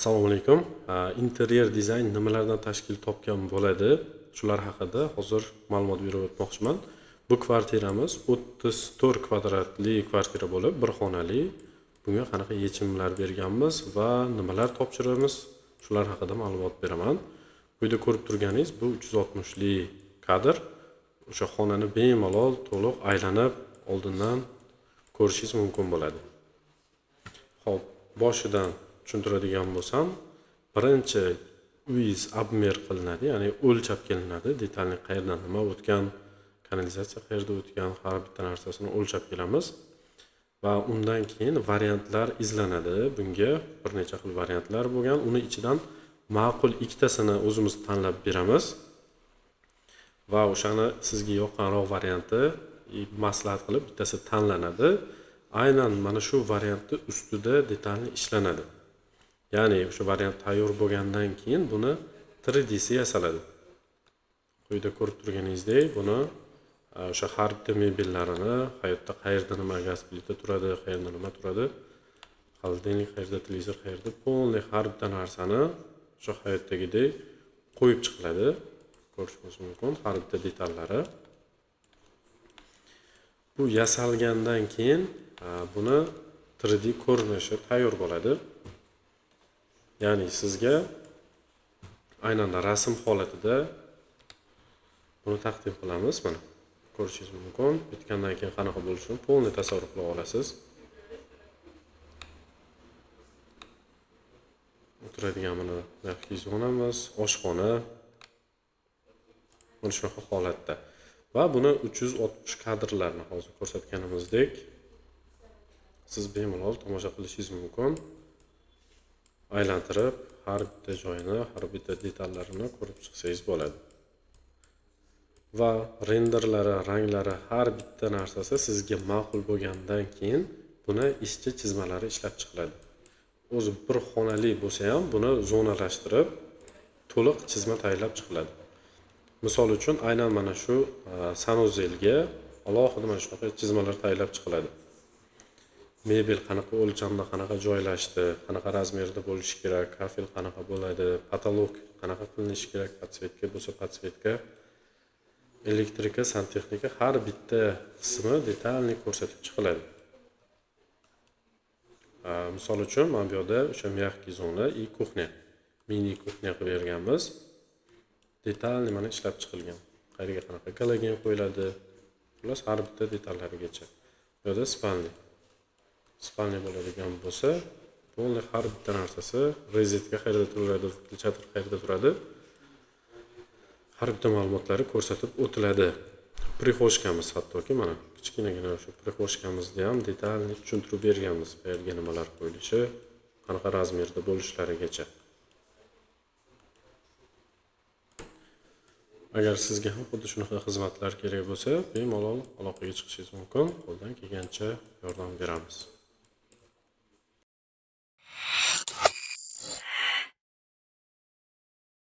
Assalomu alaykum. Interyer dizayn nimalardan tashkil topgan bo'ladi? Shular haqida hozir ma'lumot berib o'tmoqchiman. Bu kvartiramiz 34 kvadratli kvartira bo'lib, bir xonali. Bunga qanaqa yechimlar berganmiz va nimalar topshiramiz? Shular haqida ma'lumot beraman. Bu yerda ko'rib turganingiz bu 360 li kadr. O'sha xonani bemalol to'liq aylanib oldindan ko'rishingiz mumkin bo'ladi. Xo'p, boshidan tushuntiradigan bo'lsam, birinchi uyingiz obmer qilinadi, ya'ni o'lchab kelinadi. Detalni qayerdan nima o'tgan, kanalizatsiya qayerda o'tgan, har bitta narsasini o'lchab kelamiz va undan keyin variantlar izlanadi. Bunga bir necha xil variantlar bo'lgan. Uni ichidan ma'qul ikkitasini o'zimiz tanlab beramiz va o'shani sizga yoqqanroq varianti maslahat qilib bittasi tanlanadi. Aynan mana shu variantni ustida detalni ishlanadi. Ya'ni o'sha variant tayyor bo'lgandan keyin buni 3D'si yasaladi. Quyida ko'rib turganingizdek, buni o'sha har bitta mebellarini, hayotda qayerda nima gaz plita turadi, qayerda nima turadi, xolodilnik qayerda, televizor qayerda, polniy har bitta narsani o'sha hayotdagidek qo'yib chiqiladi. Ko'rishingiz mumkin har bitta detallari. Bu yasalgandan keyin buni 3D ko'rinishi tayyor bo'ladi. Ya'ni sizga aynan rasm holatida buni taqdim qilamiz. Mana ko'rishingiz mumkin. Bitgandan keyin qanaqa bo'lishini polniy tasavvur qila olasiz. O'tiradigan mana yaxshi zonamiz, oshxona. Mana shunaqa holatda. Va buni 360 kadrlarni hozir ko'rsatganimizdek siz bemalol tomosha qilishingiz mumkin. Aylantirib, har bitta joyini, har bitta detallarini ko'rib chiqsangiz bo'ladi. Va renderlari, ranglari, har bitta narsasi sizga ma'qul bo'lgandan keyin buni ishchi chizmalari ishlab chiqiladi. O'zi bir xonali bo'lsa ham buni zonalashtirib, to'liq chizma tayyorlab chiqiladi. Misol uchun aynan mana shu sanuzelga alohida mana shunaqa chizmalar tayyorlab chiqiladi. Mebel qanaqa o'lchamda, qanaqa joylashdi, qanaqa razmerda bo'lishi kerak, kafel qanaqa bo'ladi, patolog qanaqa qilinishi kerak, podsvetka bo'lsa podsvetka, elektrika, santexnika har bitta qismi detalni ko'rsatib chiqiladi. Misol uchun mana bu yerda o'sha mягкий zona и kuxnya, mini kuxnya qilib berganmiz. Detalni mana ishlab chiqilgan. Qayerga qanaqa galogen qo'yiladi, xullas har bitta detallarigacha. Bu yerda spalni bo'ladigan bo'lsa, polniy har bitta narsasi, rozetka qayerda turadi, filchator qayerda turadi, har bitta ma'lumotlari ko'rsatib o'tiladi. Prixoshkamiz hattoki mana kichkinagina o'sha prixoshkamizda ham detalni tushuntirib berganmiz, qayerga nimalar qo'yilishi, qanaqa razmerda bo'lishlarigacha. Agar sizga ham xuddi shunaqa xizmatlar kerak bo'lsa, bemalol aloqaga chiqishingiz mumkin. Qo'ldan kelgancha yordam beramiz.